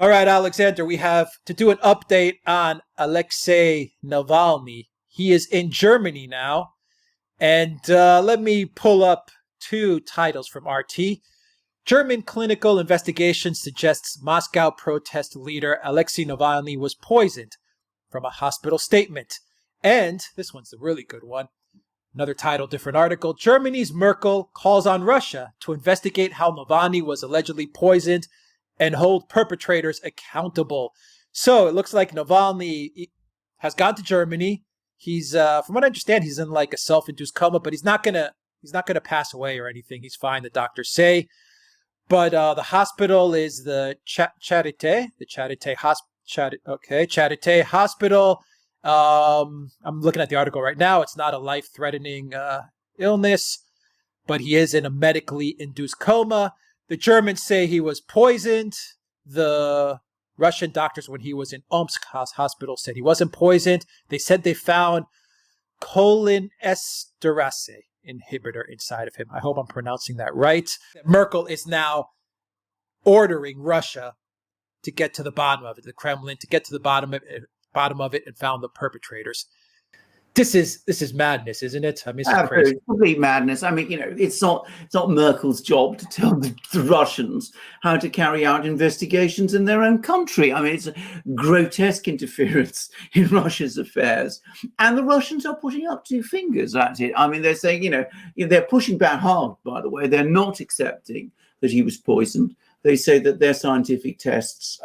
All right, Alexander, we have to do an update on Alexey Navalny. He is in Germany now. And let me pull up two titles from RT. German clinical investigation suggests Moscow protest leader Alexey Navalny was poisoned from a hospital statement. And this one's the really good one. Another title, different article. Germany's Merkel calls on Russia to investigate how Navalny was allegedly poisoned and hold perpetrators accountable. So it looks like Navalny has gone to Germany. He's, from what I understand, he's in like a self-induced coma, but he's not gonna pass away or anything. He's fine, the doctors say. But the hospital is the Charite, Charite Hospital. I'm looking at the article right now. It's not a life-threatening illness, but he is in a medically induced coma. The Germans say he was poisoned. The Russian doctors, when he was in Omsk hospital, said he wasn't poisoned. They said they found Cholinesterase inhibitor inside of him. I hope I'm pronouncing that right. Merkel is now ordering Russia to get to the bottom of it, the Kremlin, to get to the bottom of it and found the perpetrators. This is madness, isn't it? I mean, it's crazy. Complete madness. I mean, it's not Merkel's job to tell the Russians how to carry out investigations in their own country. I mean, it's a grotesque interference in Russia's affairs, and the Russians are putting up two fingers at it. I mean, they're saying, they're pushing back hard. By the way, they're not accepting that he was poisoned. They say that their scientific tests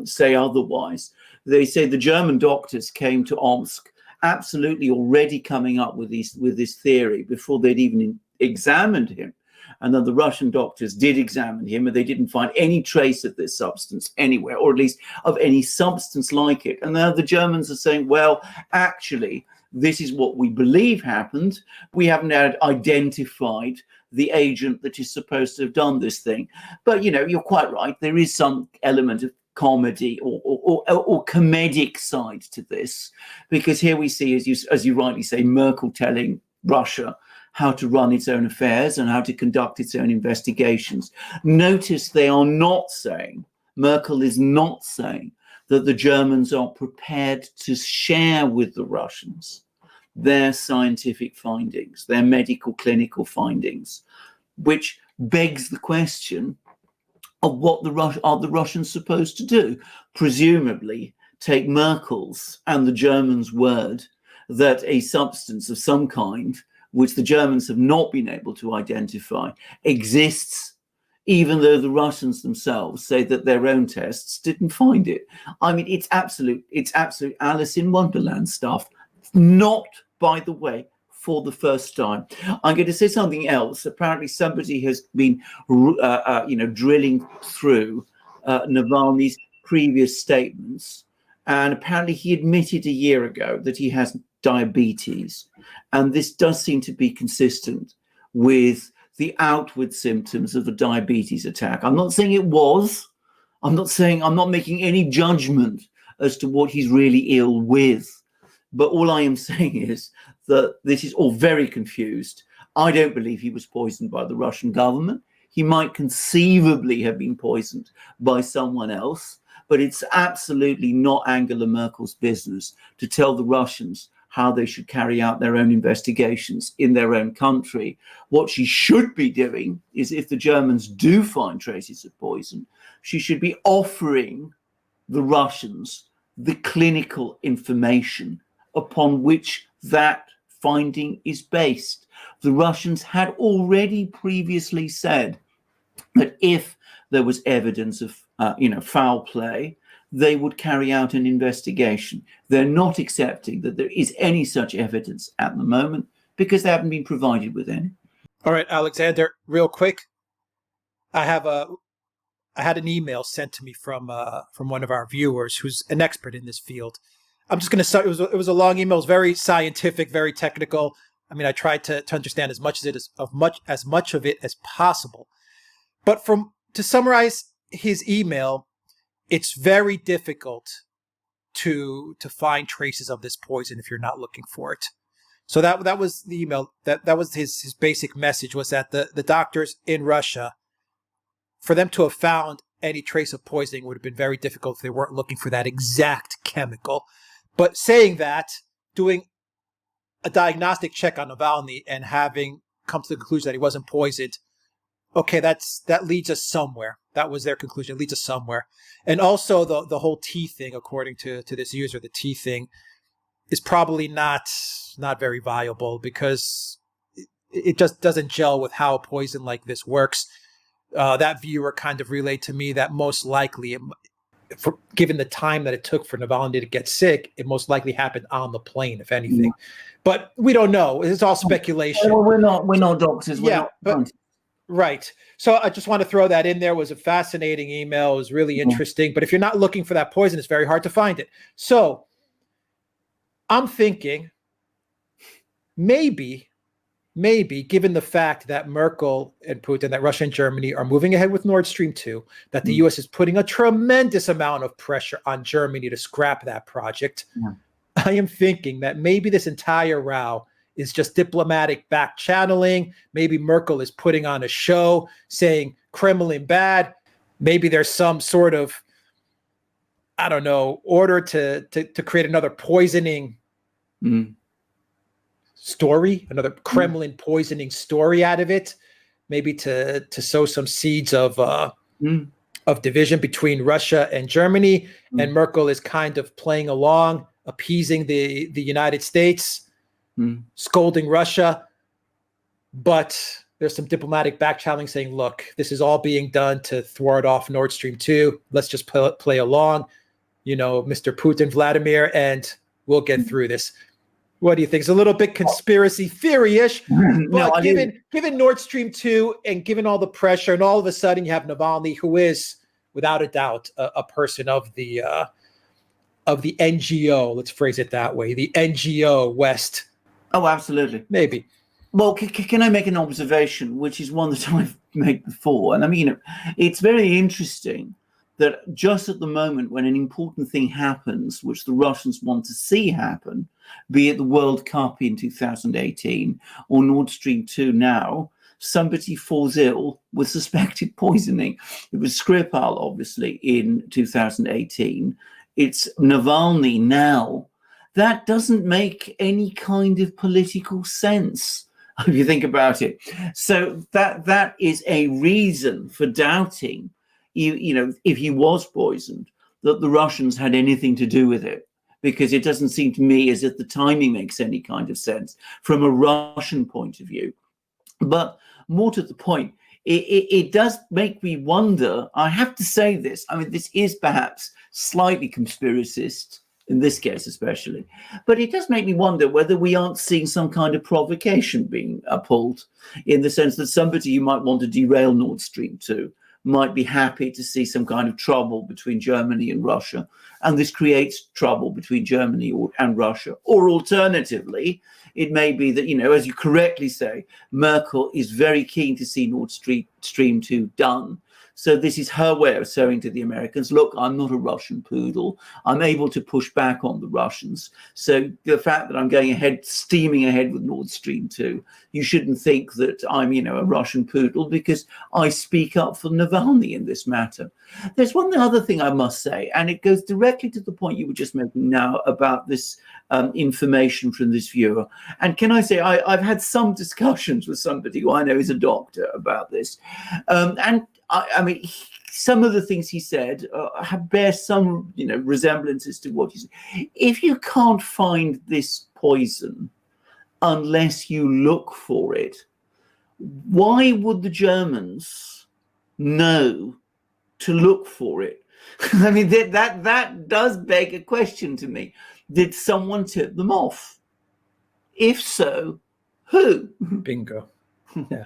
say otherwise. They say the German doctors came to Omsk absolutely already coming up with this theory before they'd even examined him. And then the Russian doctors did examine him, and they didn't find any trace of this substance anywhere, or at least of any substance like it. And now the Germans are saying, well, actually, this is what we believe happened. We haven't identified the agent that is supposed to have done this thing. But, you're quite right. There is some element of comedy or comedic side to this, because here we see, as you rightly say, Merkel telling Russia how to run its own affairs and how to conduct its own investigations. Notice they are not saying, Merkel is not saying, that the Germans are prepared to share with the Russians their scientific findings, their medical clinical findings, which begs the question of what are the Russians supposed to do? Presumably take Merkel's and the Germans' word that a substance of some kind, which the Germans have not been able to identify, exists, even though the Russians themselves say that their own tests didn't find it. I mean, it's absolute Alice in Wonderland stuff. Not, by the way, for the first time. I'm going to say something else. Apparently somebody has been drilling through Navalny's previous statements, and apparently he admitted a year ago that he has diabetes, and this does seem to be consistent with the outward symptoms of a diabetes attack. I'm not saying it was. I'm not making any judgment as to what he's really ill with. But all I am saying is that this is all very confused. I don't believe he was poisoned by the Russian government. He might conceivably have been poisoned by someone else, but it's absolutely not Angela Merkel's business to tell the Russians how they should carry out their own investigations in their own country. What she should be doing is, if the Germans do find traces of poison, she should be offering the Russians the clinical information upon which that finding is based. The Russians had already previously said that if there was evidence of foul play, they would carry out an investigation. They're not accepting that there is any such evidence at the moment because they haven't been provided with any. All right, Alexander, real quick. I had an email sent to me from one of our viewers who's an expert in this field. I'm just going to say it was a long email. It was very scientific, very technical. I mean, I tried to understand as much of it as possible. But to summarize his email, it's very difficult to find traces of this poison if you're not looking for it. So that was the email. That was his basic message, was that the doctors in Russia, for them to have found any trace of poisoning would have been very difficult if they weren't looking for that exact chemical. But saying that, doing a diagnostic check on Navalny and having come to the conclusion that he wasn't poisoned, okay, that leads us somewhere. That was their conclusion. It leads us somewhere. And also the whole tea thing, according to this user, the tea thing is probably not very viable because it just doesn't gel with how a poison like this works. That viewer kind of relayed to me that most likely, given the time that it took for Navalny to get sick, it most likely happened on the plane, if anything. But we don't know. It's all speculation. Well, we're not doctors. Right. So I just want to throw that in there. It was a fascinating email. It was really interesting. But if you're not looking for that poison, it's very hard to find it. So I'm thinking maybe, given the fact that Merkel and Putin, that Russia and Germany are moving ahead with Nord Stream 2, that the U.S. is putting a tremendous amount of pressure on Germany to scrap that project, I am thinking that maybe this entire row is just diplomatic back channeling. Maybe Merkel is putting on a show saying Kremlin bad. Maybe there's some sort of, I don't know, order to create another poisoning story, another Kremlin poisoning story out of it. Maybe to sow some seeds of division between Russia and Germany. And Merkel is kind of playing along, appeasing the United States, scolding Russia, but there's some diplomatic back channeling saying, look, this is all being done to thwart off Nord Stream 2. Let's just play along, Mr. Putin, Vladimir, and we'll get through this. What do you think? It's a little bit conspiracy theory-ish, but given Nord Stream 2 and given all the pressure, and all of a sudden you have Navalny, who is, without a doubt, a person of the NGO, let's phrase it that way, the NGO West. Oh, absolutely. Maybe. Well, can I make an observation, which is one that I've made before? And I mean, it's very interesting that just at the moment when an important thing happens, which the Russians want to see happen, be it the World Cup in 2018 or Nord Stream 2 now, somebody falls ill with suspected poisoning. It was Skripal, obviously, in 2018. It's Navalny now. That doesn't make any kind of political sense, if you think about it. So that is a reason for doubting, if he was poisoned, that the Russians had anything to do with it, because it doesn't seem to me as if the timing makes any kind of sense from a Russian point of view. But more to the point, it does make me wonder. I have to say this. I mean, this is perhaps slightly conspiracist, in this case especially, but it does make me wonder whether we aren't seeing some kind of provocation being pulled, in the sense that somebody who might want to derail Nord Stream 2 might be happy to see some kind of trouble between Germany and Russia, and this creates trouble between Germany and Russia. Or alternatively, it may be that, as you correctly say, Merkel is very keen to see Nord Stream 2 done. So this is her way of saying to the Americans, look, I'm not a Russian poodle. I'm able to push back on the Russians. So the fact that I'm steaming ahead with Nord Stream 2, you shouldn't think that I'm, a Russian poodle, because I speak up for Navalny in this matter. There's one other thing I must say, and it goes directly to the point you were just making now about this information from this viewer. And can I say, I've had some discussions with somebody who I know is a doctor about this. And I mean, some of the things he said bear some, resemblances to what he said. If you can't find this poison unless you look for it, why would the Germans know to look for it? I mean, that does beg a question to me. Did someone tip them off? If so, who? Bingo. Yeah.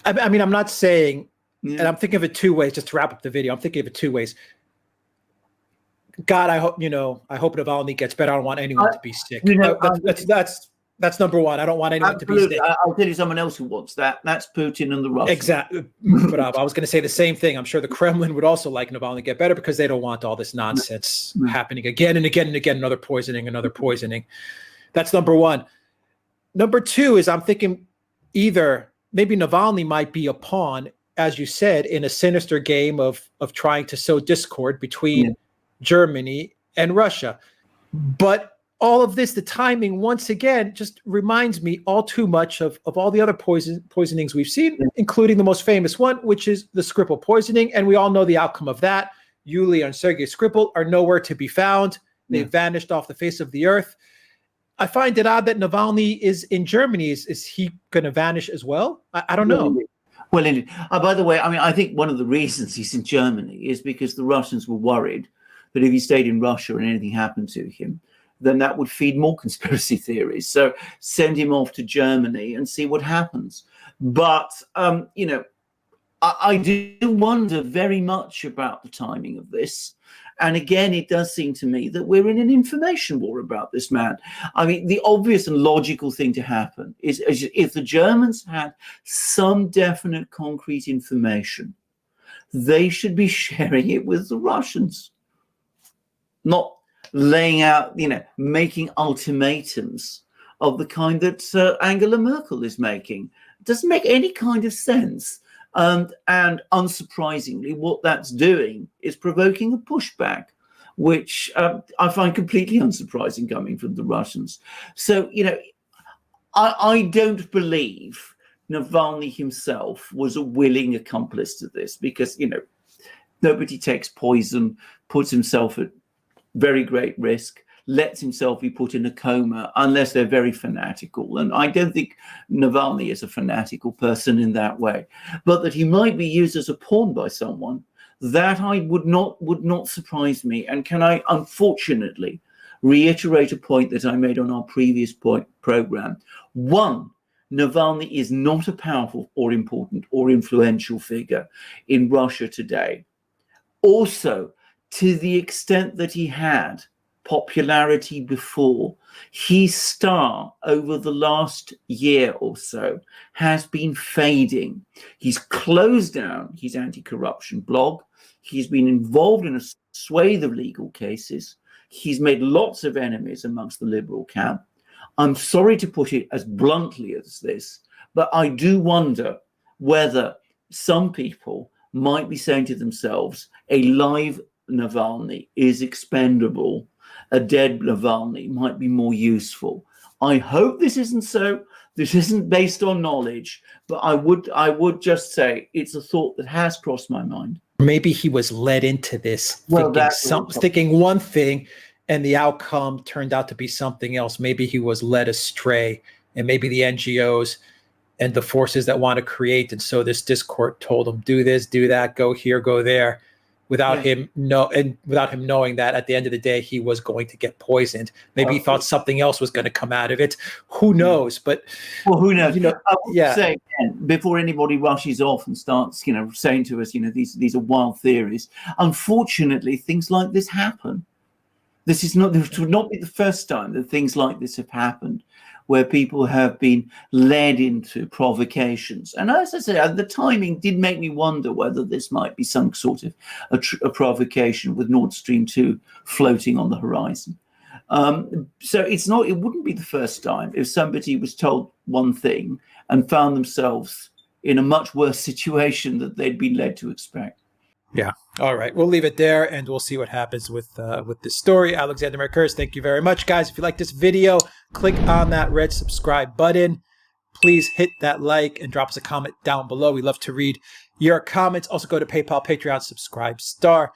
I mean, I'm not saying. Yeah. And I'm thinking of it two ways, just to wrap up the video. I'm thinking of it two ways. God, I hope Navalny gets better. I don't want anyone to be sick. That's number one. I don't want anyone to be sick. I'll tell you someone else who wants that. That's Putin and the Russians. Exactly. But I was going to say the same thing. I'm sure the Kremlin would also like Navalny to get better, because they don't want all this nonsense happening again and again and again. Another poisoning. That's number one. Number two is I'm thinking either maybe Navalny might be a pawn as you said, in a sinister game of trying to sow discord between Germany and Russia. But all of this, the timing, once again, just reminds me all too much of all the other poisonings we've seen, including the most famous one, which is the Skripal poisoning. And we all know the outcome of that. Yulia and Sergei Skripal are nowhere to be found. They vanished off the face of the earth. I find it odd that Navalny is in Germany. Is he going to vanish as well? I don't know. Well, indeed. By the way, I mean, I think one of the reasons he's in Germany is because the Russians were worried that if he stayed in Russia and anything happened to him, then that would feed more conspiracy theories. So send him off to Germany and see what happens. But, you know, I do wonder very much about the timing of this. And again, it does seem to me that we're in an information war about this man. I mean, the obvious and logical thing to happen is if the Germans had some definite concrete information, they should be sharing it with the Russians, not laying out, you know, making ultimatums of the kind that Angela Merkel is making. It doesn't make any kind of sense. And unsurprisingly, what that's doing is provoking a pushback, which I find completely unsurprising coming from the Russians. So, you know, I don't believe Navalny himself was a willing accomplice to this because, you know, nobody takes poison, puts himself at very great risk, lets himself be put in a coma unless they're very fanatical. And I don't think Navalny is a fanatical person in that way. But that he might be used as a pawn by someone, that would not surprise me. And can I, unfortunately, reiterate a point that I made on our previous program? One, Navalny is not a powerful or important or influential figure in Russia today. Also, to the extent that he had popularity before, his star over the last year or so has been fading. He's closed down his anti-corruption blog. He's been involved in a swathe of legal cases. He's made lots of enemies amongst the liberal camp. I'm sorry to put it as bluntly as this, but I do wonder whether some people might be saying to themselves, a live Navalny is expendable. A dead Navalny might be more useful. I hope this isn't so. This isn't based on knowledge, but I would just say it's a thought that has crossed my mind. Maybe he was led into this thinking one thing, and the outcome turned out to be something else. Maybe he was led astray, and maybe the NGOs and the forces that want to create and sow this discord told him, do this, do that, go here, go there. Without him knowing that at the end of the day he was going to get poisoned. Maybe he thought something else was going to come out of it. Who knows? But who knows? You know, I would say again, before anybody rushes off and starts, you know, saying to us, you know, these are wild theories. Unfortunately, things like this happen. This would not be the first time that things like this have happened, where people have been led into provocations. And as I said, the timing did make me wonder whether this might be some sort of a provocation with Nord Stream 2 floating on the horizon. So it wouldn't be the first time if somebody was told one thing and found themselves in a much worse situation that they'd been led to expect. Yeah. All right. We'll leave it there and we'll see what happens with this story. Alexander Mercurs, thank you very much, guys. If you like this video, click on that red subscribe button. Please hit that like and drop us a comment down below. We love to read your comments. Also go to PayPal, Patreon, subscribe star.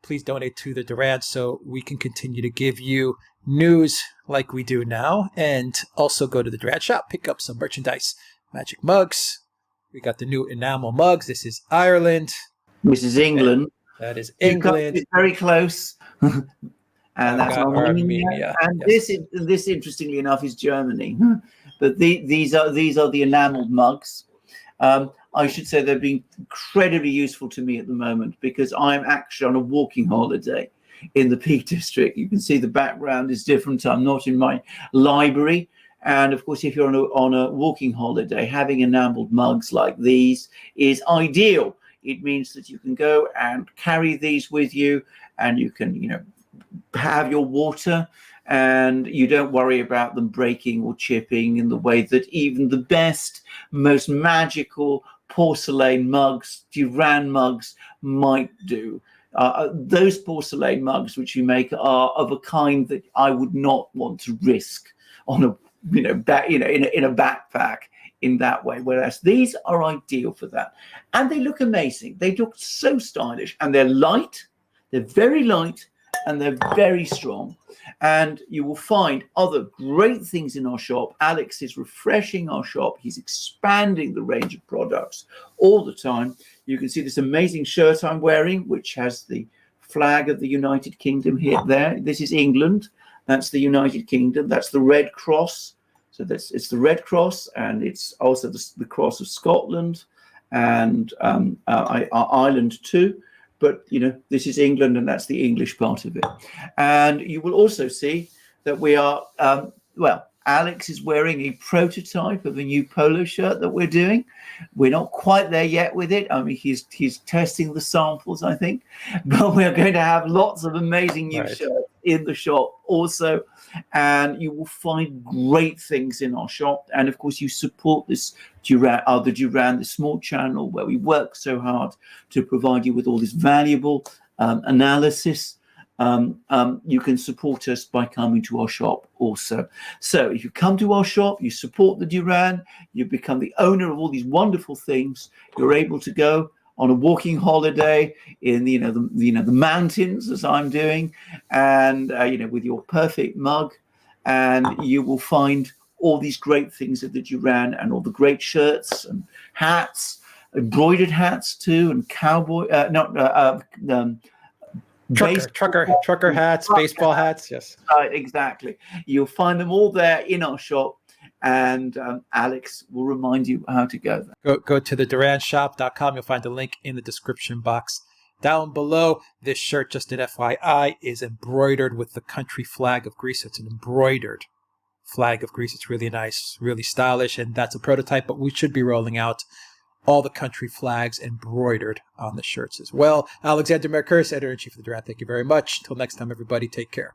Please donate to the Duran so we can continue to give you news like we do now. And also go to the Duran shop, pick up some merchandise, magic mugs. We got the new enamel mugs. This is Ireland. This is England. That is England. It's very close. And that's Armenia. And yes. This, interestingly enough, is Germany. But these are the enameled mugs. I should say they've been incredibly useful to me at the moment because I'm actually on a walking holiday in the Peak District. You can see the background is different. I'm not in my library. And of course, if you're on a walking holiday, having enameled mugs like these is ideal. It means that you can go and carry these with you and you can, you know, have your water and you don't worry about them breaking or chipping in the way that even the best, most magical porcelain mugs, Duran mugs might do. Those porcelain mugs which you make are of a kind that I would not want to risk on a in a backpack in that way. Whereas these are ideal for that, and they look amazing. They look so stylish, and they're light. They're very light, and they're very strong. And you will find other great things in our shop. Alex is refreshing our shop. He's expanding the range of products all the time. You can see this amazing shirt I'm wearing, which has the flag of the United Kingdom here. There, this is England. That's the United Kingdom. That's the Red Cross. So it's the Red Cross, and it's also the Cross of Scotland and Ireland too. But, this is England, and that's the English part of it. And you will also see that we are, Alex is wearing a prototype of a new polo shirt that we're doing. We're not quite there yet with it. I mean, he's testing the samples, I think. But we're going to have lots of amazing new shirts in the shop also. And you will find great things in our shop. And, of course, you support this Duran, the small channel where we work so hard to provide you with all this valuable analysis. You can support us by coming to our shop also. So if you come to our shop, you support the Duran, you become the owner of all these wonderful things. You're able to go on a walking holiday in the mountains, as I'm doing, and with your perfect mug, and you will find all these great things of the Duran, and all the great shirts and hats, embroidered hats too, and cowboy trucker hats, baseball hats. Yes, exactly. You'll find them all there in our shop, and Alex will remind you how to go there. Go to the duranshop.com. You'll find the link in the description box down below. This shirt, just an FYI, is embroidered with the country flag of Greece. It's an embroidered flag of Greece. It's really nice, really stylish, and that's a prototype, but we should be rolling out all the country flags embroidered on the shirts as well. Alexander Merkel, editor-in-chief of the Duran. Thank you very much. Till next time, everybody, take care.